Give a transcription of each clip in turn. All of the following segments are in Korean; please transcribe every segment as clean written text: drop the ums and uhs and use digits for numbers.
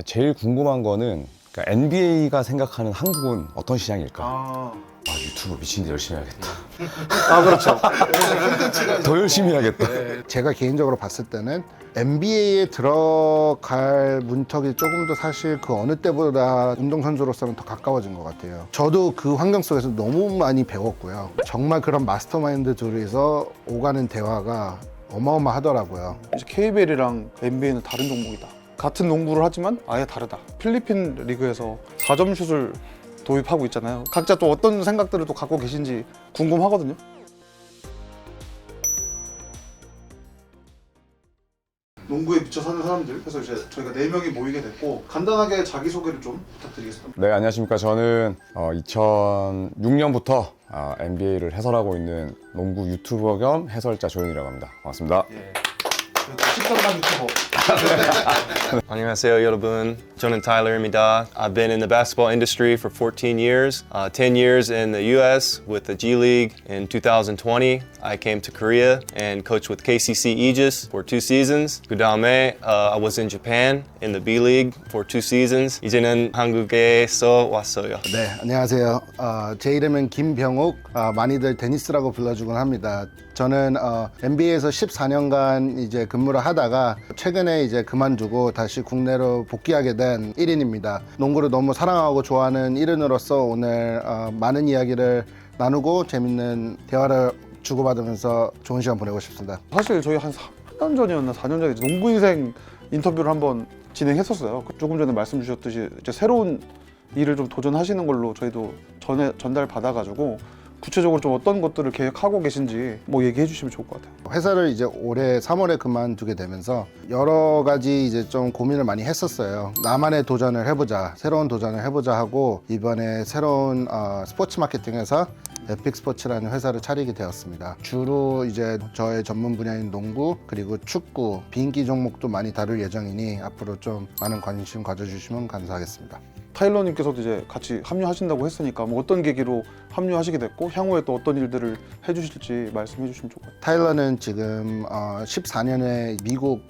제일 궁금한 거는 NBA가 생각하는 한국은 어떤 시장일까? 유튜브 미친 듯이 열심히 해야겠다. 그렇죠. 더 열심히 해야겠다. 제가 개인적으로 봤을 때는 NBA에 들어갈 문턱이 조금 더 사실 그 어느 때보다 운동선수로서는 더 가까워진 것 같아요. 저도 그 환경 속에서 너무 많이 배웠고요. 정말 그런 마스터마인드 둘이서 오가는 대화가 어마어마하더라고요. 이제 KBL이랑 NBA는 다른 종목이다. 같은 농구를 하지만 아예 다르다. 필리핀 리그에서 4점 슛을 도입하고 있잖아요. 각자 또 어떤 생각들을 또 갖고 계신지 궁금하거든요. 농구에 미쳐 사는 사람들, 그래서 이제 저희가 4명이 모이게 됐고 간단하게 자기소개를 좀 부탁드리겠습니다. 네, 안녕하십니까. 저는 2006년부터 NBA를 해설하고 있는 농구 유튜버 겸 해설자 조현이라고 합니다. 반갑습니다. 식당당 유튜버. 안녕하세요 여러분. 저는 Tyler입니다. I've been in the basketball industry for 14 years. 10 years in the US with the G League. In 2020, I came to Korea and coached with KCC Aegis for 2 seasons. 그 다음에 I was in Japan in the B League for 2 seasons. 이제는 한국에서 왔어요. 네, 안녕하세요. 제 이름은 김병욱. 많이들 데니스라고 불러주곤 합니다. 저는 NBA에서 14년간 이제 근무를 하다가 최근에 이제 그만두고 다시 국내로 복귀하게 된 1인입니다. 농구를 너무 사랑하고 좋아하는 1인으로서 오늘 많은 이야기를 나누고 재밌는 대화를 주고받으면서 좋은 시간 보내고 싶습니다. 사실 저희 한 3년 전이었나 4년 전에 농구 인생 인터뷰를 한번 진행했었어요. 조금 전에 말씀 주셨듯이 이제 새로운 일을 좀 도전하시는 걸로 저희도 전달 받아가지고 구체적으로 좀 어떤 것들을 계획하고 계신지 뭐 얘기해 주시면 좋을 것 같아요. 회사를 이제 올해 3월에 그만두게 되면서 여러 가지 이제 좀 고민을 많이 했었어요. 나만의 도전을 해보자, 새로운 도전을 해보자 하고 이번에 새로운 스포츠 마케팅 회사 에픽 스포츠라는 회사를 차리게 되었습니다. 주로 이제 저의 전문 분야인 농구 그리고 축구, 비인기 종목도 많이 다룰 예정이니 앞으로 좀 많은 관심 가져주시면 감사하겠습니다. 타일러님께서도 이제 같이 합류하신다고 했으니까 뭐 어떤 계기로 합류하시게 됐고 향후에 또 어떤 일들을 해주실지 말씀해 주시면 좋을 것 같아요. 타일러는 지금 14년의 미국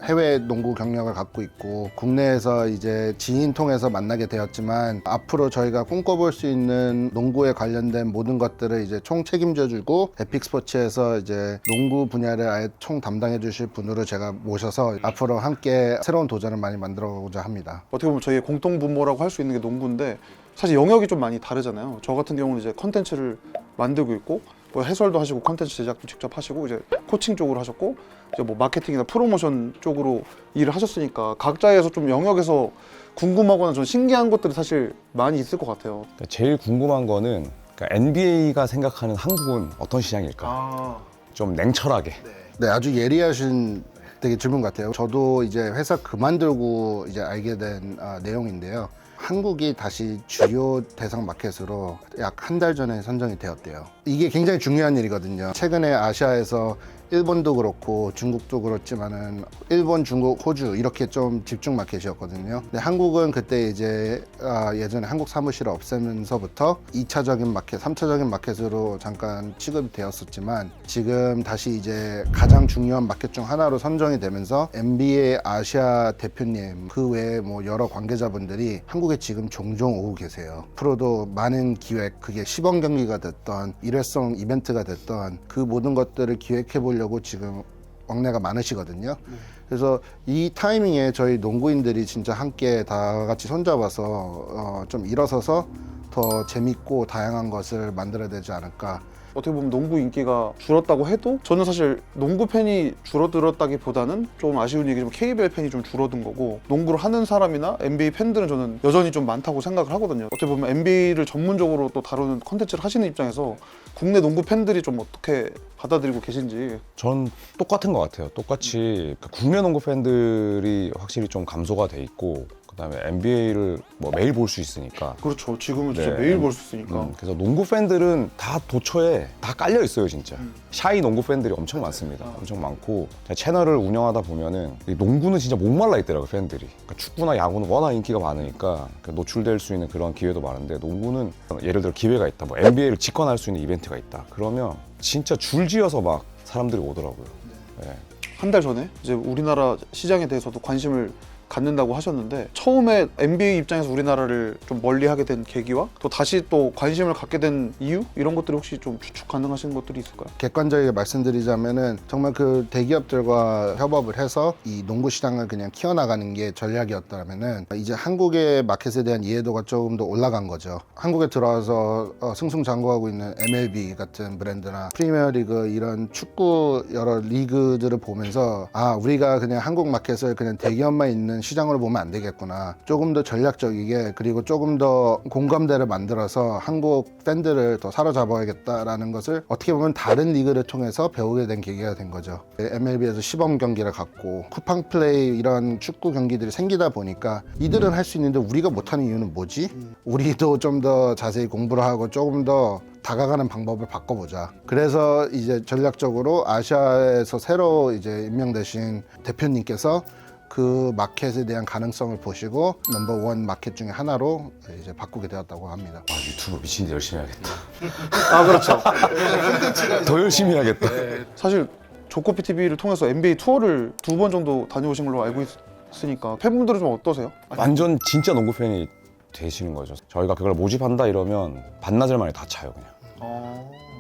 해외 농구 경력을 갖고 있고 국내에서 이제 지인 통해서 만나게 되었지만 앞으로 저희가 꿈꿔볼 수 있는 농구에 관련된 모든 것들을 이제 총 책임져주고 에픽 스포츠에서 이제 농구 분야를 아예 총 담당해 주실 분으로 제가 모셔서 앞으로 함께 새로운 도전을 많이 만들어보자 합니다. 어떻게 보면 저희의 공통 분모라고 할 수 있는 게 농구인데 사실 영역이 좀 많이 다르잖아요. 저 같은 경우는 이제 컨텐츠를 만들고 있고 뭐 해설도 하시고 컨텐츠 제작도 직접 하시고 이제 코칭 쪽으로 하셨고 이제 뭐 마케팅이나 프로모션 쪽으로 일을 하셨으니까 각자에서 좀 영역에서 궁금하거나 좀 신기한 것들이 사실 많이 있을 것 같아요. 제일 궁금한 거는 NBA가 생각하는 한국은 어떤 시장일까? 좀 냉철하게. 네, 아주 예리하신 되게 질문 같아요. 저도 이제 회사 그만두고 이제 알게 된 내용인데요. 한국이 다시 주요 대상 마켓으로 약 한 달 전에 선정이 되었대요. 이게 굉장히 중요한 일이거든요. 최근에 아시아에서 일본도 그렇고 중국도 그렇지만은 일본, 중국, 호주 이렇게 좀 집중 마켓이었거든요. 근데 한국은 그때 이제 예전에 한국 사무실을 없애면서부터 2차적인 마켓, 3차적인 마켓으로 잠깐 취급이 되었었지만 지금 다시 이제 가장 중요한 마켓 중 하나로 선정이 되면서 NBA 아시아 대표님 그 외에 뭐 여러 관계자분들이 한국에 지금 종종 오고 계세요. 앞으로도 많은 기획, 그게 시범 경기가 됐던 일회성 이벤트가 됐던 그 모든 것들을 기획해 보려고 지금 왕래가 많으시거든요. 그래서 이 타이밍에 저희 농구인들이 진짜 함께 다 같이 손잡아서 좀 일어서서 더 재밌고 다양한 것을 만들어야 되지 않을까. 어떻게 보면 농구 인기가 줄었다고 해도 저는 사실 농구 팬이 줄어들었다기보다는 좀 아쉬운 얘기지만 KBL 팬이 좀 줄어든 거고 농구를 하는 사람이나 NBA 팬들은 저는 여전히 좀 많다고 생각을 하거든요. 어떻게 보면 NBA를 전문적으로 또 다루는 컨텐츠를 하시는 입장에서 국내 농구 팬들이 좀 어떻게 받아들이고 계신지. 전 똑같은 것 같아요. 똑같이 국내 농구 팬들이 확실히 좀 감소가 돼 있고 그다음에 NBA를 뭐 매일 볼 수 있으니까. 그렇죠. 지금은 진짜 네. 매일 볼 수 있으니까. 그래서 농구 팬들은 다 도처에 다 깔려 있어요, 진짜. 샤이 농구 팬들이 엄청 많습니다. 엄청 많고 제가 채널을 운영하다 보면은 이 농구는 진짜 목말라 있더라고요, 팬들이. 그러니까 축구나 야구는 워낙 인기가 많으니까 노출될 수 있는 그런 기회도 많은데 농구는 예를 들어 기회가 있다, 뭐 NBA를 직관할 수 있는 이벤트가 있다. 그러면 진짜 줄지어서 막 사람들이 오더라고요. 네. 한 달 전에 이제 우리나라 시장에 대해서도 관심을 갖는다고 하셨는데 처음에 NBA 입장에서 우리나라를 좀 멀리하게 된 계기와 또 다시 또 관심을 갖게 된 이유 이런 것들이 혹시 좀 추측 가능하신 것들이 있을까요? 객관적이게 말씀드리자면은 정말 그 대기업들과 협업을 해서 이 농구 시장을 그냥 키워나가는 게 전략이었다면은 이제 한국의 마켓에 대한 이해도가 조금 더 올라간 거죠. 한국에 들어와서 승승장구하고 있는 MLB 같은 브랜드나 프리미어리그 이런 축구 여러 리그들을 보면서 아 우리가 그냥 한국 마켓을 그냥 대기업만 있는 시장으로 보면 안 되겠구나. 조금 더 전략적이게 그리고 조금 더 공감대를 만들어서 한국 팬들을 더 사로잡아야겠다라는 것을 어떻게 보면 다른 리그를 통해서 배우게 된 계기가 된 거죠. MLB에서 시범 경기를 갖고 쿠팡 플레이 이런 축구 경기들이 생기다 보니까 이들은 할 수 있는데 우리가 못하는 이유는 뭐지? 우리도 좀 더 자세히 공부를 하고 조금 더 다가가는 방법을 바꿔보자. 그래서 이제 전략적으로 아시아에서 새로 이제 임명되신 대표님께서 그 마켓에 대한 가능성을 보시고 넘버원 마켓 중에 하나로 이제 바꾸게 되었다고 합니다. 아, 유튜브 미친 듯이 열심히 해야겠다. 아 그렇죠. 더 열심히 해야겠다. 사실 조코피 TV를 통해서 NBA 투어를 2번 정도 다녀오신 걸로 알고 있으니까 팬분들은 좀 어떠세요? 완전 진짜 농구 팬이 되시는 거죠. 저희가 그걸 모집한다 이러면 반나절 만에 다 차요 그냥.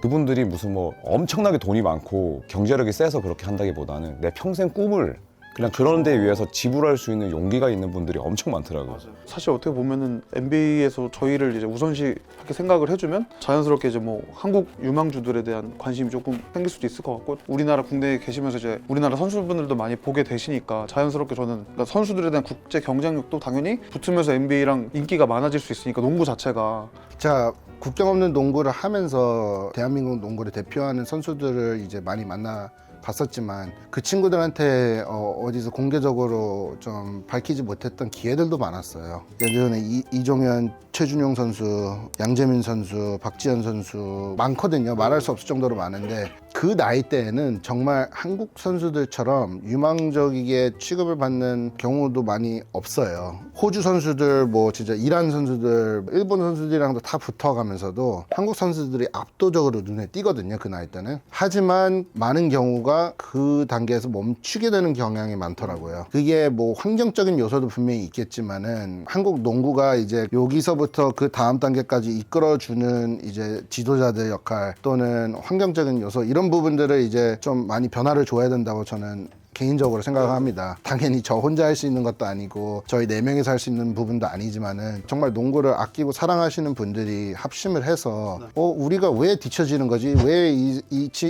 그분들이 무슨 뭐 엄청나게 돈이 많고 경제력이 세서 그렇게 한다기보다는 내 평생 꿈을 그냥 그런 데 위해서 지불할 수 있는 용기가 있는 분들이 엄청 많더라고요. 사실 어떻게 보면은 NBA에서 저희를 이제 우선시하게 생각을 해주면 자연스럽게 이제 뭐 한국 유망주들에 대한 관심이 조금 생길 수도 있을 것 같고 우리나라 국내에 계시면서 이제 우리나라 선수분들도 많이 보게 되시니까 자연스럽게 저는 그러니까 선수들에 대한 국제 경쟁력도 당연히 붙으면서 NBA랑 인기가 많아질 수 있으니까 농구 자체가 자, 국경 없는 농구를 하면서 대한민국 농구를 대표하는 선수들을 이제 많이 만나 봤었지만 그 친구들한테 어디서 공개적으로 좀 밝히지 못했던 기회들도 많았어요. 예전에 이종현, 최준용 선수, 양재민 선수, 박지현 선수 많거든요. 말할 수 없을 정도로 많은데 그 나이 때에는 정말 한국 선수들처럼 유망적이게 취급을 받는 경우도 많이 없어요. 호주 선수들, 뭐 진짜 이란 선수들, 일본 선수들이랑도 다 붙어가면서도 한국 선수들이 압도적으로 눈에 띄거든요. 그 나이 때는. 하지만 많은 경우가 그 단계에서 멈추게 되는 경향이 많더라고요. 그게 뭐 환경적인 요소도 분명히 있겠지만은 한국 농구가 이제 여기서부터 그 다음 단계까지 이끌어주는 이제 지도자들 역할 또는 환경적인 요소 이런 부분들을 이제 좀 많이 변화를 줘야 된다고 저는 개인적으로 생각합니다. 당연히 저 혼자 할 수 있는 것도 아니고 저희 4명이서 할 수 있는 부분도 아니지만은 정말 농구를 아끼고 사랑하시는 분들이 합심을 해서 우리가 왜 뒤처지는 거지? 왜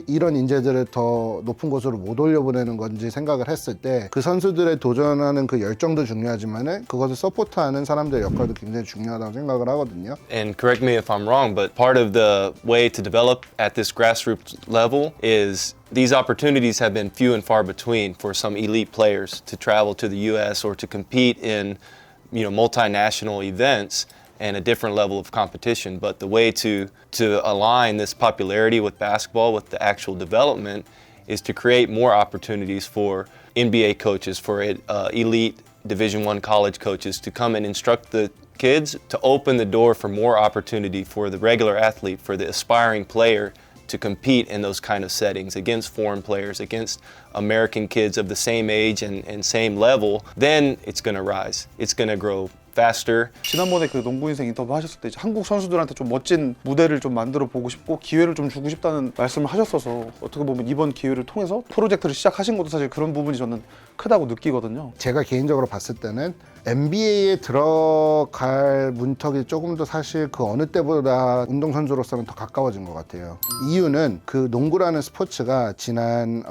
이런 인재들을 더 높은 곳으로 못 올려보내는 건지 생각을 했을 때 그 선수들의 도전하는 그 열정도 중요하지만은 그것을 서포트하는 사람들의 역할도 굉장히 중요하다고 생각을 하거든요. And correct me if I'm wrong, but part of the way to develop at this grassroots level is these opportunities have been few and far between for some elite players to travel to the U.S. or to compete in, multinational events and a different level of competition. But the way to align this popularity with basketball with the actual development is to create more opportunities for NBA coaches, for elite Division I college coaches to come and instruct the kids, to open the door for more opportunity for the regular athlete, for the aspiring player to compete in those kind of settings against foreign players, against American kids of the same age and same level, then it's going to rise. It's going to grow faster. 지난번에 그 농구 인생 인터뷰 하셨을 때 이제 한국 선수들한테 좀 멋진 무대를 좀 만들어 보고 싶고 기회를 좀 주고 싶다는 말씀을 하셨어서 어떻게 보면 이번 기회를 통해서 프로젝트를 시작하신 것도 사실 그런 부분이 저는 크다고 느끼거든요. 제가 개인적으로 봤을 때는 NBA에 들어갈 문턱이 조금 더 사실 그 어느 때보다 운동선수로서는 더 가까워진 것 같아요. 이유는 그 농구라는 스포츠가 지난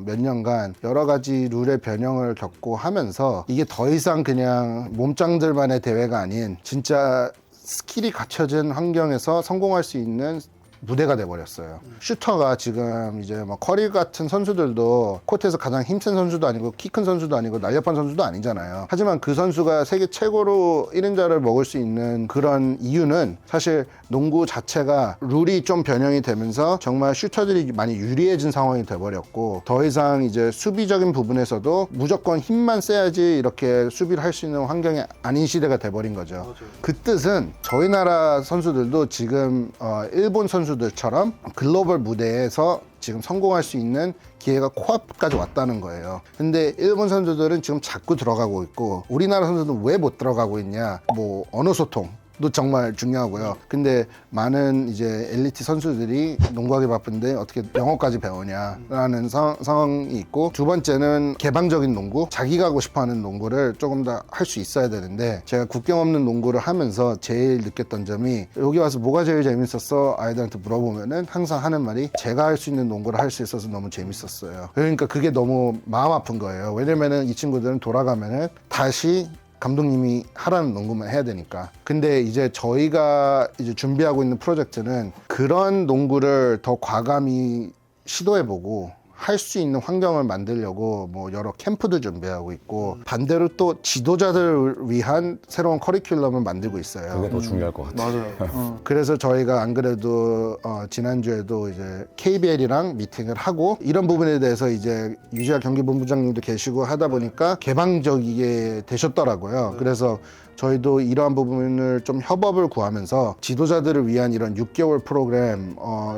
몇 년간 여러 가지 룰의 변형을 겪고 하면서 이게 더 이상 그냥 몸짱들만의 대회가 아닌 진짜 스킬이 갖춰진 환경에서 성공할 수 있는 무대가 돼버렸어요. 슈터가 지금 이제 뭐 커리 같은 선수들도 코트에서 가장 힘센 선수도 아니고 키 큰 선수도 아니고 날렵한 선수도 아니잖아요. 하지만 그 선수가 세계 최고로 1인자를 먹을 수 있는 그런 이유는 사실 농구 자체가 룰이 좀 변형이 되면서 정말 슈터들이 많이 유리해진 상황이 돼버렸고 더 이상 이제 수비적인 부분에서도 무조건 힘만 세야지 이렇게 수비를 할 수 있는 환경이 아닌 시대가 돼버린 거죠. 맞아요. 그 뜻은 저희 나라 선수들도 지금 일본 선수들처럼 글로벌 무대에서 지금 성공할 수 있는 기회가 코앞까지 왔다는 거예요. 근데 일본 선수들은 지금 자꾸 들어가고 있고 우리나라 선수들은 왜 못 들어가고 있냐? 뭐 언어 소통 도 정말 중요하고요. 근데 많은 이제 엘리트 선수들이 농구하기 바쁜데 어떻게 영어까지 배우냐라는 상황이 있고, 두 번째는 개방적인 농구, 자기가 하고 싶어하는 농구를 조금 더 할 수 있어야 되는데, 제가 국경 없는 농구를 하면서 제일 느꼈던 점이, 여기 와서 뭐가 제일 재밌었어? 아이들한테 물어보면은 항상 하는 말이 제가 할 수 있는 농구를 할 수 있어서 너무 재밌었어요. 그러니까 그게 너무 마음 아픈 거예요. 왜냐면은 이 친구들은 돌아가면은 다시 감독님이 하라는 농구만 해야 되니까. 근데 이제 저희가 이제 준비하고 있는 프로젝트는 그런 농구를 더 과감히 시도해보고 할 수 있는 환경을 만들려고 뭐 여러 캠프도 준비하고 있고, 반대로 또 지도자들을 위한 새로운 커리큘럼을 만들고 있어요. 그게 더 중요할 것 같아요. 맞아요. 그래서 저희가 안 그래도 지난주에도 이제 KBL이랑 미팅을 하고, 이런 부분에 대해서 이제 유지아 경기본부장님도 계시고 하다 보니까 개방적이게 되셨더라고요. 그래서 저희도 이러한 부분을 좀 협업을 구하면서 지도자들을 위한 이런 6개월 프로그램,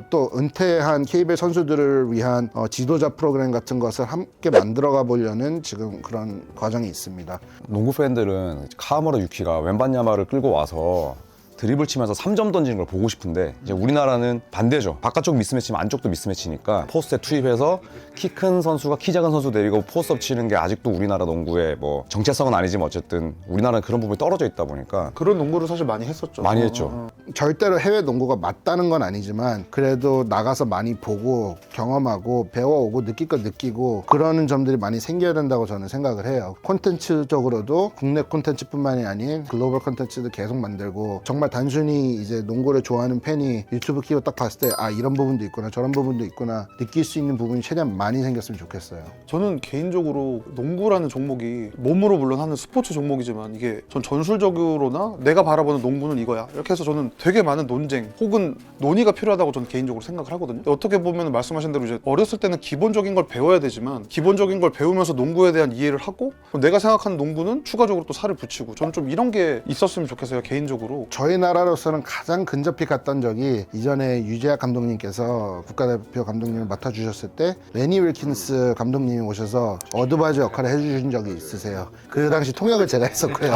또 은퇴한 KBL 선수들을 위한 지도자 프로그램 같은 것을 함께 만들어가 보려는 지금 그런 과정이 있습니다. 농구 팬들은 카와무라 유키가 웬반야마를 끌고 와서 드리블 치면서 3점 던지는 걸 보고 싶은데, 이제 우리나라는 반대죠. 바깥쪽 미스매치면 안쪽도 미스매치니까 포스트에 투입해서 키 큰 선수가 키 작은 선수 데리고 포스트업 치는 게 아직도 우리나라 농구의 뭐 정체성은 아니지만 어쨌든 우리나라는 그런 부분이 떨어져 있다 보니까 그런 농구를 사실 많이 했었죠. 많이 했죠. 절대로 해외 농구가 맞다는 건 아니지만, 그래도 나가서 많이 보고 경험하고 배워오고 느낄 거 느끼고 그러는 점들이 많이 생겨야 된다고 저는 생각을 해요. 콘텐츠적으로도 국내 콘텐츠뿐만이 아닌 글로벌 콘텐츠도 계속 만들고, 정말 단순히 이제 농구를 좋아하는 팬이 유튜브 키고 딱 봤을 때 아, 이런 부분도 있구나 저런 부분도 있구나 느낄 수 있는 부분이 최대한 많이 생겼으면 좋겠어요. 저는 개인적으로 농구라는 종목이 몸으로 물론 하는 스포츠 종목이지만, 이게 전 전술적으로나 내가 바라보는 농구는 이거야 이렇게 해서 저는 되게 많은 논쟁 혹은 논의가 필요하다고 저는 개인적으로 생각을 하거든요. 어떻게 보면 말씀하신 대로 이제 어렸을 때는 기본적인 걸 배워야 되지만, 기본적인 걸 배우면서 농구에 대한 이해를 하고, 내가 생각하는 농구는 추가적으로 또 살을 붙이고, 저는 좀 이런 게 있었으면 좋겠어요, 개인적으로. 저희 나라로서는 가장 근접히 갔던 적이, 이전에 유재학 감독님께서 국가대표 감독님을 맡아주셨을 때 레니 윌킨스 감독님이 오셔서 어드바이저 역할을 해주신 적이 있으세요. 그 당시 통역을 제가 했었고요.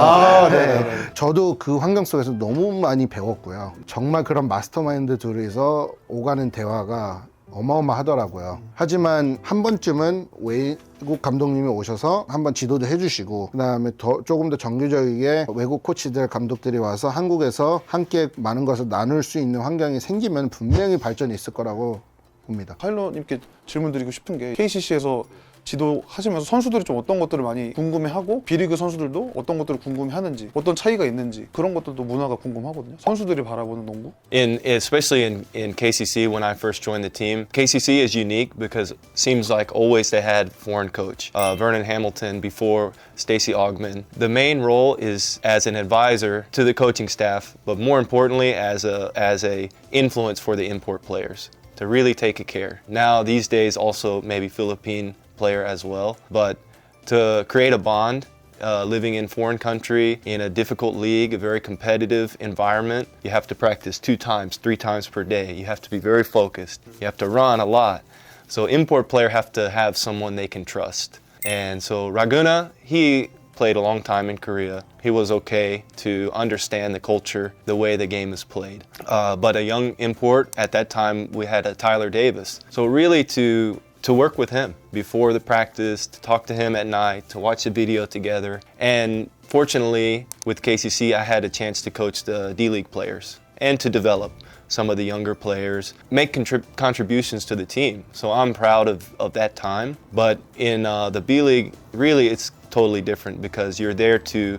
네. 저도 그 환경 속에서 너무 많이 배웠고요. 정말 그런 마스터마인드 둘이서 오가는 대화가 어마어마하더라고요. 하지만 한 번쯤은 외국 감독님이 오셔서 한번 지도도 해주시고, 그 다음에 조금 더 정규적이게 외국 코치들, 감독들이 와서 한국에서 함께 많은 것을 나눌 수 있는 환경이 생기면 분명히 발전이 있을 거라고 봅니다. 카일러님께 질문 드리고 싶은 게, KCC에서 지도하시면서 선수들이 좀 어떤 것들을 많이 궁금해하고, B리그 선수들도 어떤 것들을 궁금해하는지, 어떤 차이가 있는지, 그런 것들도 문화가 궁금하거든요. 선수들이 바라보는 농구. Especially in KCC, when I first joined the team, KCC is unique because it seems like always they had foreign coach. Vernon Hamilton before Stacey Augmon. The main role is as an advisor to the coaching staff, but more importantly as a influence for the import players to really take care. Now these days also maybe Philippine player as well, but to create a bond, living in foreign country, in a difficult league, a very competitive environment, you have to practice 2 times, 3 times per day. You have to be very focused. You have to run a lot. So import player have to have someone they can trust. And so Raguna, he played a long time in Korea. He was okay to understand the culture, the way the game is played. But a young import, at that time we had a Tyler Davis. So really to work with him before the practice, to talk to him at night, to watch the video together. And fortunately, with KCC, I had a chance to coach the D-League players and to develop some of the younger players, make contributions to the team. So I'm proud of that time. But in the B-League, really it's totally different because you're there to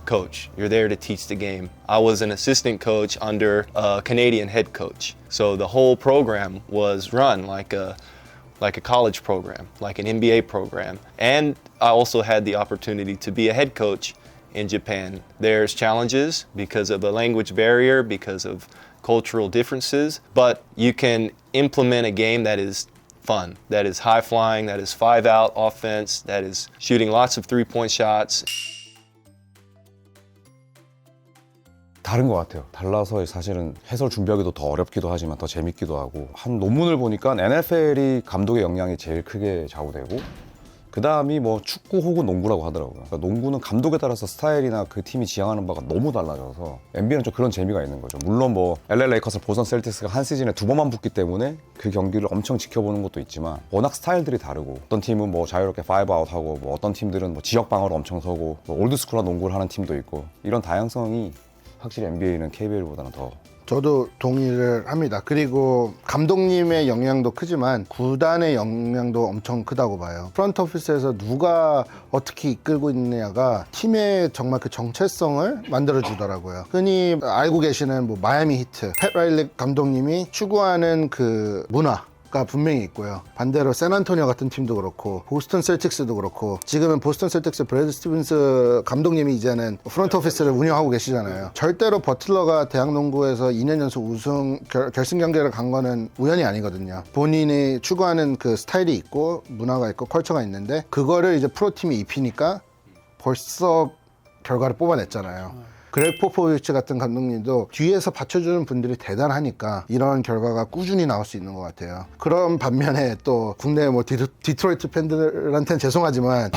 coach. You're there to teach the game. I was an assistant coach under a Canadian head coach. So the whole program was run like a college program, like an NBA program. And I also had the opportunity to be a head coach in Japan. There's challenges because of the language barrier, because of cultural differences, but you can implement a game that is fun, that is high flying, that is 5-out offense, that is shooting lots of 3-point shots. 다른 것 같아요. 달라서 사실은 해설 준비하기도 더 어렵기도 하지만 더 재밌기도 하고, 한 논문을 보니까 NFL이 감독의 역량이 제일 크게 좌우되고 그 다음이 뭐 축구 혹은 농구라고 하더라고요. 그러니까 농구는 감독에 따라서 스타일이나 그 팀이 지향하는 바가 너무 달라져서 NBA는 좀 그런 재미가 있는 거죠. 물론 뭐 LA 레이커스, 보스턴 셀틱스가 한 시즌에 2번만 붙기 때문에 그 경기를 엄청 지켜보는 것도 있지만 워낙 스타일들이 다르고, 어떤 팀은 뭐 자유롭게 5아웃하고 뭐 어떤 팀들은 뭐 지역 방어를 엄청 서고 뭐 올드스쿨한 농구를 하는 팀도 있고, 이런 다양성이 확실히 NBA는 KBL보다는 더. 저도 동의를 합니다. 그리고 감독님의 영향도 크지만 구단의 영향도 엄청 크다고 봐요. 프런트 오피스에서 누가 어떻게 이끌고 있느냐가 팀의 정말 그 정체성을 만들어 주더라고요. 흔히 알고 계시는 뭐 마이애미 히트, 팻 라일리 감독님이 추구하는 그 문화가 분명히 있고요. 반대로 샌안토니오 같은 팀도 그렇고 보스턴 셀틱스도 그렇고, 지금은 보스턴 셀틱스 브래드 스티븐스 감독님이 이제는 프런트 오피스를 운영하고 계시잖아요. 절대로 버틀러가 대학 농구에서 2년 연속 우승 결승 경기를 간 거는 우연이 아니거든요. 본인이 추구하는 그 스타일이 있고 문화가 있고 컬처가 있는데, 그거를 이제 프로팀이 입히니까 벌써 결과를 뽑아냈잖아요. 그렉 포포비치 같은 감독님도 뒤에서 받쳐주는 분들이 대단하니까 이런 결과가 꾸준히 나올 수 있는 것 같아요. 그런 반면에 또 국내 뭐 디트로이트 팬들한테는 죄송하지만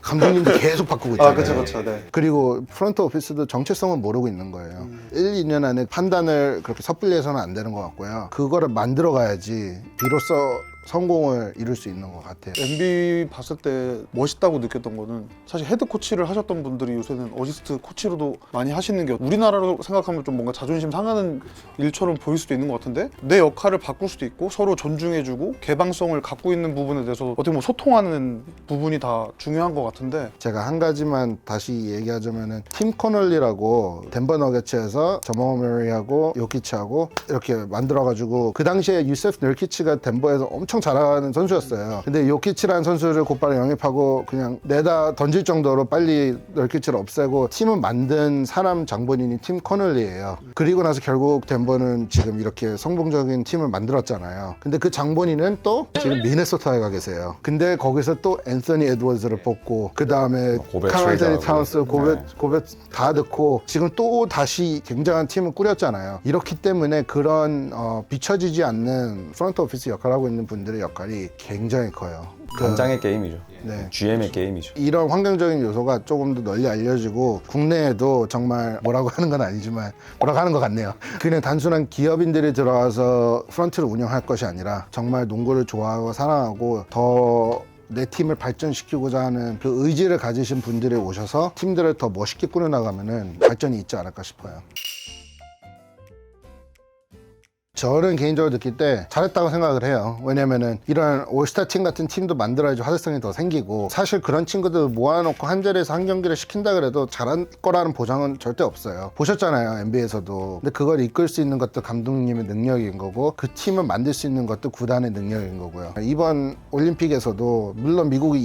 감독님도 계속 바꾸고 있잖아요. 그렇죠. 네. 그리고 프런트 오피스도 정체성을 모르고 있는 거예요. 1, 2년 안에 판단을 그렇게 섣불리 해서는 안 되는 것 같고요. 그거를 만들어 가야지 비로소 성공을 이룰 수 있는 것 같아요. NBA 봤을 때 멋있다고 느꼈던 거는, 사실 헤드 코치를 하셨던 분들이 요새는 어시스트 코치로도 많이 하시는 게 우리나라로 생각하면 좀 뭔가 자존심 상하는 일처럼 보일 수도 있는 것 같은데, 내 역할을 바꿀 수도 있고 서로 존중해주고 개방성을 갖고 있는 부분에 대해서 어떻게 보면 소통하는 부분이 다 중요한 것 같은데, 제가 한 가지만 다시 얘기하자면은 팀 커널리라고 덴버 너게츠에서 저머 머리하고 요키치하고 이렇게 만들어가지고, 그 당시에 유세프 널키치가 덴버에서 엄청 잘하는 선수였어요. 근데 요키치라는 선수를 곧바로 영입하고 그냥 내다 던질 정도로 빨리 널키치를 없애고 팀을 만든 사람 장본인이 팀 커널리예요. 그리고 나서 결국 덴버는 지금 이렇게 성공적인 팀을 만들었잖아요. 근데 그 장본인은 또 지금 미네소타에 가 계세요. 근데 거기서 또 앤서니 에드워즈를 뽑고, 그 다음에 고벳 카르 앤서니 트레이드하고. 타운스, 고벳 다 넣고 지금 또 다시 굉장한 팀을 꾸렸잖아요. 이렇기 때문에 그런 비춰지지 않는 프런트 오피스 역할을 하고 있는 분들의 역할이 굉장히 커요. 단장의 게임이죠. 네. GM의 게임이죠. 이런 환경적인 요소가 조금 더 널리 알려지고, 국내에도 정말 뭐라고 하는 건 아니지만 뭐라고 하는 것 같네요. 그냥 단순한 기업인들이 들어와서 프런트를 운영할 것이 아니라 정말 농구를 좋아하고 사랑하고 더 내 팀을 발전시키고자 하는 그 의지를 가지신 분들이 오셔서 팀들을 더 멋있게 꾸려나가면은 발전이 있지 않을까 싶어요. 저는 개인적으로 느낄 때 잘했다고 생각을 해요. 왜냐면은 이런 올스타 팀 같은 팀도 만들어야지 화제성이 더 생기고, 사실 그런 친구들 모아놓고 한 자리에서 한 경기를 시킨다 그래도 잘할 거라는 보장은 절대 없어요. 보셨잖아요, NBA에서도. 근데 그걸 이끌 수 있는 것도 감독님의 능력인 거고, 그 팀을 만들 수 있는 것도 구단의 능력인 거고요. 이번 올림픽에서도 물론 미국이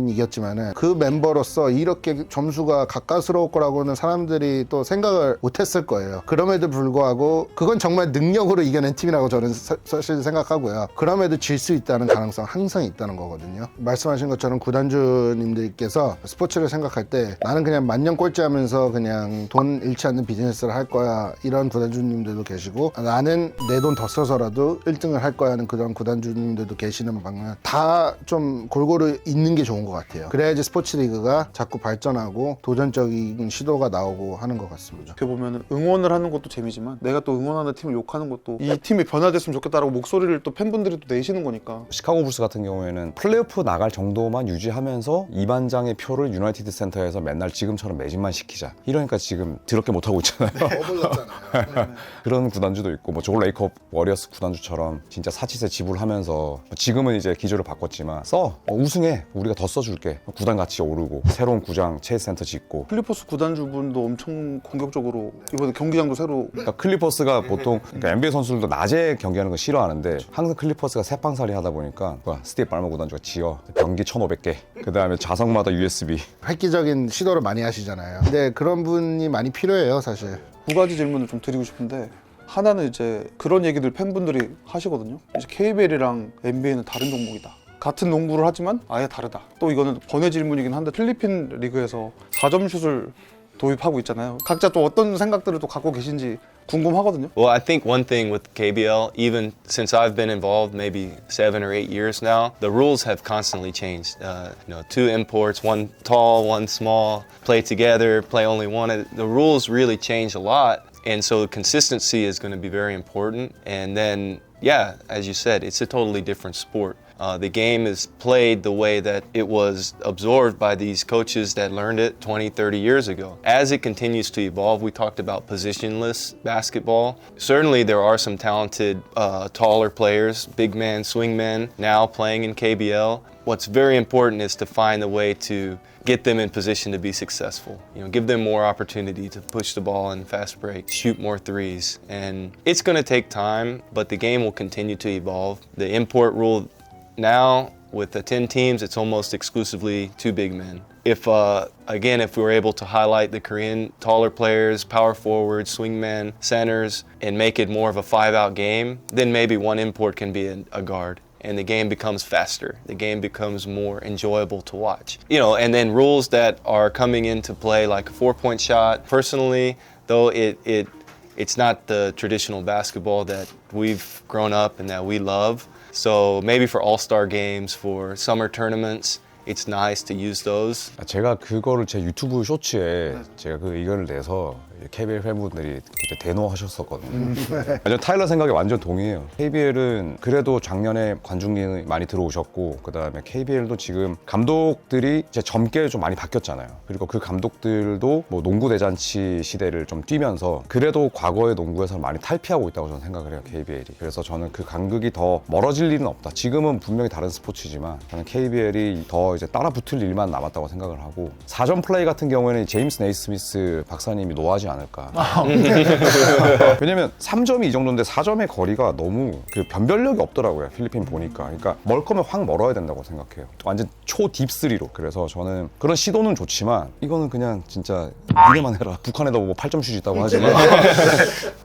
이겼지만은 그 멤버로서 이렇게 점수가 가까스러울 거라고는 사람들이 또 생각을 못했을 거예요. 그럼에도 불구하고 그건 정말 능력으로 이겨낸 팀이라고 저는 사실 생각하고요. 그럼에도 질 수 있다는 가능성 항상 있다는 거거든요. 말씀하신 것처럼 구단주님들께서 스포츠를 생각할 때 나는 그냥 만년 꼴찌하면서 그냥 돈 잃지 않는 비즈니스를 할 거야, 이런 구단주님들도 계시고, 나는 내 돈 더 써서라도 1등을 할 거야 하는 그런 구단주님들도 계시는 방면, 다 좀 골고루 있는 게 좋은 것 같아요. 그래야지 스포츠 리그가 자꾸 발전하고 도전적인 시도가 나오고 하는 것 같습니다. 어떻게 보면 응원을 하는 것도 재미지만 내가 또 응원하는 팀을 욕하는 것도 이 팀이 변화됐으면 좋겠다라고 목소리를 또 팬분들이 또 내시는 거니까. 시카고 불스 같은 경우에는 플레이오프 나갈 정도만 유지하면서 2만장의 표를 유나이티드 센터에서 맨날 지금처럼 매진만 시키자, 이러니까 지금 더럽게 못하고 있잖아요. 그런 구단주도 있고, 뭐 조걸 레이컵 워리어스 구단주처럼 진짜 사치세 지불하면서, 지금은 이제 기조를 바꿨지만 우승해, 우리가 더 써줄게, 구단 가치 오르고 새로운 구장 체이스 센터 짓고. 클리퍼스 구단주분도 엄청 공격적으로 이번에 경기장도 새로. 그러니까 클리퍼스가 보통, 그러니까 NBA 선수들도 낮에 경기하는 거 싫어하는데, 항상 클리퍼스가 새빵살이 하다 보니까 스티브 발머 구단주가 지어 변기 1,500개, 그 다음에 자석마다 USB. 획기적인 시도를 많이 하시잖아요. 근데 그런 분이 많이 필요해요, 사실. 두 가지 질문을 좀 드리고 싶은데, 하나는 이제 그런 얘기들 팬분들이 하시거든요. 이제 KBL이랑 NBA는 다른 종목이다. 같은 농구를 하지만 아예 다르다. 또 이거는 번외 질문이긴 한데, 필리핀 리그에서 4점 슛을 도입하고 있잖아요. 각자 또 어떤 생각들을 또 갖고 계신지 궁금하거든요. Well, I think one thing with KBL, even since I've been involved, maybe 7 or 8 years now, the rules have constantly changed. Two imports, one tall, one small, play together, play only one. The rules really change a lot, and so consistency is going to be very important. And then, yeah, as you said, it's a totally different sport. The game is played the way that it was absorbed by these coaches that learned it 20, 30 years ago. As it continues to evolve, we talked about positionless basketball. Certainly there are some talented, taller players, big men, swing men, now playing in KBL. What's very important is to find a way to get them in position to be successful. Give them more opportunity to push the ball in fast break, shoot more threes. And it's going to take time, but the game will continue to evolve. The import rule now, with the 10 teams, it's almost exclusively 2 big men. If we were able to highlight the Korean taller players, power forwards, swingmen, centers, and make it more of a 5-out game, then maybe one import can be a guard. And the game becomes faster. The game becomes more enjoyable to watch. And then rules that are coming into play, like a 4-point shot. Personally, though, it's not the traditional basketball that we've grown up and that we love. So maybe for all-star games, for summer tournaments, it's nice to use those. 제가 그거를 제 유튜브 쇼츠에 제가 그 의견을 내서 KBL 팬분들이 그때 대노하셨었거든요. 완전 타일러 생각에 완전 동의해요. KBL은 그래도 작년에 관중이 많이 들어오셨고, 그 다음에 KBL도 지금 감독들이 이제 젊게 좀 많이 바뀌었잖아요. 그리고 그 감독들도 뭐 농구 대잔치 시대를 좀 뛰면서 그래도 과거의 농구에서 많이 탈피하고 있다고 저는 생각을 해요, KBL이. 그래서 저는 그 간극이 더 멀어질 일은 없다. 지금은 분명히 다른 스포츠지만 저는 KBL이 더 이제 따라 붙을 일만 남았다고 생각을 하고, 4점 플레이 같은 경우에는 제임스 네이스미스 박사님이 노하지 않을까. 왜냐면 3점이 이 정도인데 4점의 거리가 너무 그 변별력이 없더라고요, 필리핀 보니까. 그러니까 멀 거면 확 멀어야 된다고 생각해요. 완전 초 딥3로. 그래서 저는 그런 시도는 좋지만 이거는 그냥 진짜 니네만 해라. 북한에도 뭐 8점 슛이 있다고 하지만.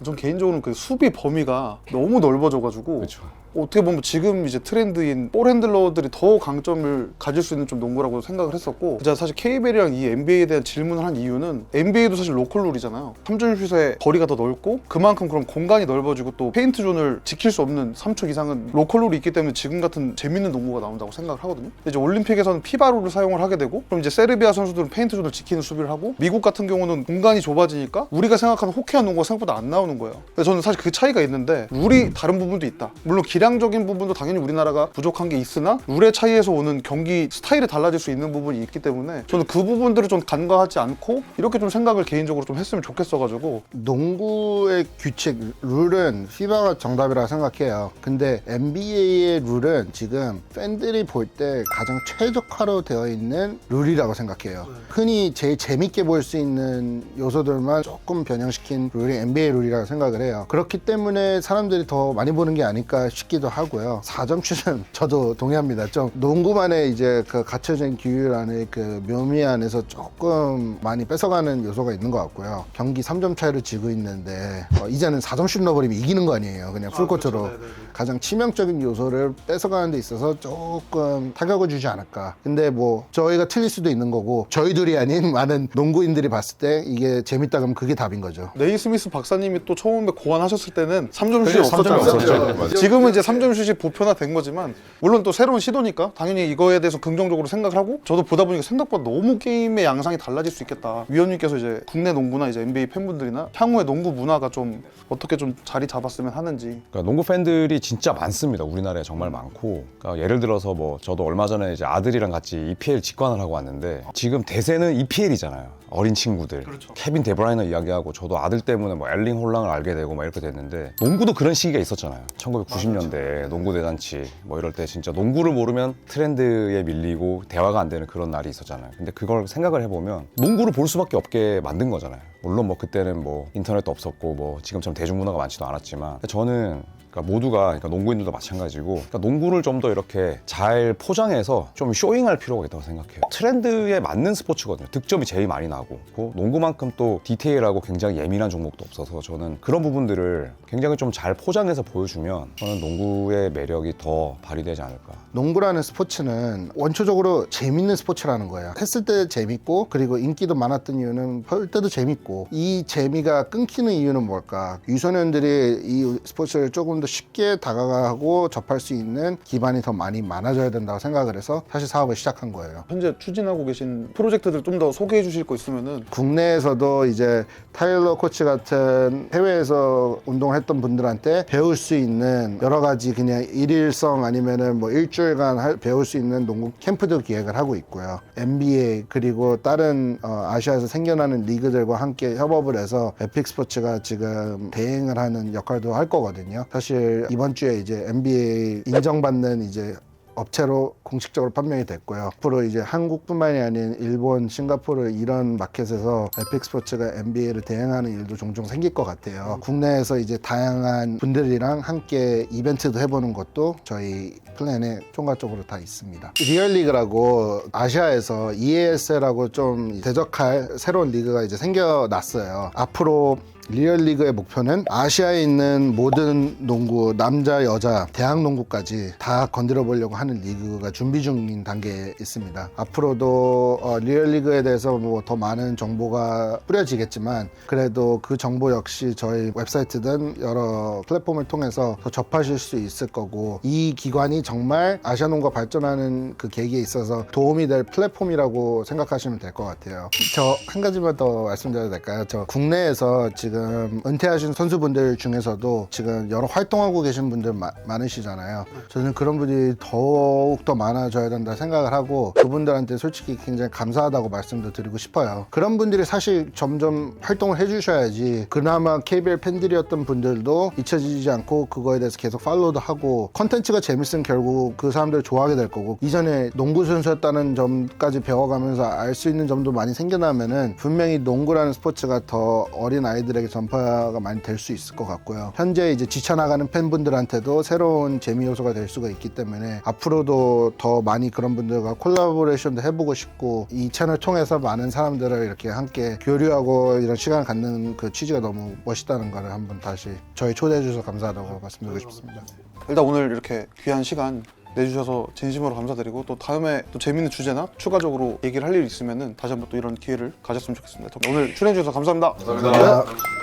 전 개인적으로는 그 수비 범위가 너무 넓어져가지고 그렇죠. 어떻게 보면 지금 이제 트렌드인 볼 핸들러들이 더 강점을 가질 수 있는 좀 농구라고 생각을 했었고, 제가 사실 KBL이랑 이 NBA에 대한 질문을 한 이유는, NBA도 사실 로컬 룰이잖아요. 3점 슛의 거리가 더 넓고 그만큼 그럼 공간이 넓어지고 또 페인트 존을 지킬 수 없는 3초 이상은 로컬 룰이 있기 때문에 지금 같은 재밌는 농구가 나온다고 생각을 하거든요. 근데 이제 올림픽에서는 피바 룰을 사용을 하게 되고, 그럼 이제 세르비아 선수들은 페인트 존을 지키는 수비를 하고, 미국 같은 경우는 공간이 좁아지니까 우리가 생각하는 호쾌한 농구가 생각보다 안 나오는 거예요. 그래서 저는 사실 그 차이가 있는데, 룰이 다른 부분도 있다. 물론 기량적인 부분도 당연히 우리나라가 부족한 게 있으나 룰의 차이에서 오는 경기 스타일이 달라질 수 있는 부분이 있기 때문에 저는 그 부분들을 좀 간과하지 않고 이렇게 좀 생각을 개인적으로 좀 했으면 좋겠어가지고. 농구의 규칙, 룰은 FIBA가 정답이라고 생각해요. 근데 NBA의 룰은 지금 팬들이 볼 때 가장 최적화로 되어 있는 룰이라고 생각해요. 흔히 제일 재밌게 볼 수 있는 요소들만 조금 변형시킨 룰이 NBA 룰이라고 생각을 해요. 그렇기 때문에 사람들이 더 많이 보는 게 아닐까 싶기도 하고요. 4점 슛은 저도 동의합니다. 좀 농구만의 이제 그 갖춰진 규율 안에 그 묘미 안에서 조금 많이 뺏어가는 요소가 있는 것 같고요. 경기 3점 차이로 지고 있는데 이제는 4점 슛 넣어버리면 이기는 거 아니에요. 그냥 풀코트로. 가장 치명적인 요소를 뺏어가는 데 있어서 조금 타격을 주지 않을까. 근데 뭐 저희가 틀릴 수도 있는 거고, 저희들이 아닌 많은 농구인들이 봤을 때 이게 재밌다 그러면 그게 답인 거죠. 네이스미스 박사님이 또 처음에 고안하셨을 때는 3점 슛이 없었잖아요. 지금은 이제 3점 슛이 보편화된 거지만, 물론 또 새로운 시도니까 당연히 이거에 대해서 긍정적으로 생각을 하고, 저도 보다 보니까 생각보다 너무 게임의 양상이 달라질 수 있겠다. 위원님께서 이제 국내 농구나 이제 NBA 팬분들이나 향후에 농구 문화가 좀 어떻게 좀 자리 잡았으면 하는지. 그러니까 농구 팬들이 진짜 많습니다. 우리나라에 정말 많고, 그러니까 예를 들어서 뭐 저도 얼마 전에 이제 아들이랑 같이 EPL 직관을 하고 왔는데, 지금 대세는 EPL이잖아요. 어린 친구들. 그렇죠. 케빈 데브라이너 이야기하고, 저도 아들 때문에 뭐 엘링 홀랑을 알게 되고 막 이렇게 됐는데, 농구도 그런 시기가 있었잖아요. 1990년대 농구 대잔치 뭐 이럴 때 진짜 농구를 모르면 트렌드에 밀리고 대화가 안 되는 그런 날이 있었잖아요. 근데 그걸 생각을 해보면 농구를 볼 수밖에 없게 만든 거잖아요. 물론 뭐 그때는 뭐 인터넷도 없었고 뭐 지금처럼 대중문화가 많지도 않았지만, 저는 그러니까 모두가 그러니까 농구인들도 마찬가지고 그러니까 농구를 좀 더 이렇게 잘 포장해서 좀 쇼잉할 필요가 있다고 생각해요. 트렌드에 맞는 스포츠거든요. 득점이 제일 많이 나고 농구만큼 또 디테일하고 굉장히 예민한 종목도 없어서 저는 그런 부분들을 굉장히 좀 잘 포장해서 보여주면 저는 농구의 매력이 더 발휘되지 않을까. 농구라는 스포츠는 원초적으로 재밌는 스포츠라는 거예요. 했을 때 재밌고 그리고 인기도 많았던 이유는 볼 때도 재밌고 이 재미가 끊기는 이유는 뭘까? 유소년들이 이 스포츠를 조금 더 쉽게 다가가고 접할 수 있는 기반이 더 많아져야 된다고 생각을 해서 사실 사업을 시작한 거예요. 현재 추진하고 계신 프로젝트들 좀 더 소개해 주실 거 있으면은. 국내에서도 이제 타일러 코치 같은 해외에서 운동을 했던 분들한테 배울 수 있는 여러 가지 그냥 일일성 아니면은 뭐 일주일간 배울 수 있는 농구 캠프도 기획을 하고 있고요. NBA 그리고 다른 아시아에서 생겨나는 리그들과 함께 협업을 해서 에픽 스포츠가 지금 대행을 하는 역할도 할 거거든요. 사실 이번 주에 이제 NBA 인정받는 이제 업체로 공식적으로 판명이 됐고요. 앞으로 이제 한국뿐만이 아닌 일본, 싱가포르 이런 마켓에서 에픽 스포츠가 NBA를 대행하는 일도 종종 생길 것 같아요. 국내에서 이제 다양한 분들이랑 함께 이벤트도 해보는 것도 저희 플랜에 총괄적으로 다 있습니다. 리얼리그라고 아시아에서 EASL하고 좀 대적할 새로운 리그가 이제 생겨났어요. 앞으로 리얼리그의 목표는 아시아에 있는 모든 농구, 남자, 여자, 대학 농구까지 다 건드려 보려고 하는 리그가 준비 중인 단계에 있습니다. 앞으로도 리얼리그에 대해서 뭐 더 많은 정보가 뿌려지겠지만 그래도 그 정보 역시 저희 웹사이트든 여러 플랫폼을 통해서 더 접하실 수 있을 거고 이 기관이 정말 아시아 농구가 발전하는 그 계기에 있어서 도움이 될 플랫폼이라고 생각하시면 될 것 같아요. 저 한 가지만 더 말씀드려도 될까요? 저 국내에서 지금 은퇴하신 선수분들 중에서도 지금 여러 활동하고 계신 분들 많으시잖아요. 저는 그런 분들이 더욱 더 많아져야 된다 생각을 하고 그분들한테 솔직히 굉장히 감사하다고 말씀도 드리고 싶어요. 그런 분들이 사실 점점 활동을 해주셔야지 그나마 KBL 팬들이었던 분들도 잊혀지지 않고 그거에 대해서 계속 팔로우도 하고 컨텐츠가 재밌으면 결국 그 사람들 좋아하게 될 거고 이전에 농구 선수였다는 점까지 배워가면서 알 수 있는 점도 많이 생겨나면은 분명히 농구라는 스포츠가 더 어린 아이들에게 전파가 많이 될 수 있을 것 같고요. 현재 이제 지쳐나가는 팬분들한테도 새로운 재미 요소가 될 수가 있기 때문에 앞으로도 더 많이 그런 분들과 콜라보레이션도 해보고 싶고 이 채널 통해서 많은 사람들을 이렇게 함께 교류하고 이런 시간을 갖는 그 취지가 너무 멋있다는 거를 한번 다시 저희 초대해 주셔서 감사하다고 말씀드리고 싶습니다. 일단 오늘 이렇게 귀한 시간 내주셔서 진심으로 감사드리고 또 다음에 또 재밌는 주제나 추가적으로 얘기를 할 일 있으면은 다시 한번 또 이런 기회를 가졌으면 좋겠습니다. 오늘 출연해 주셔서 감사합니다. 감사합니다.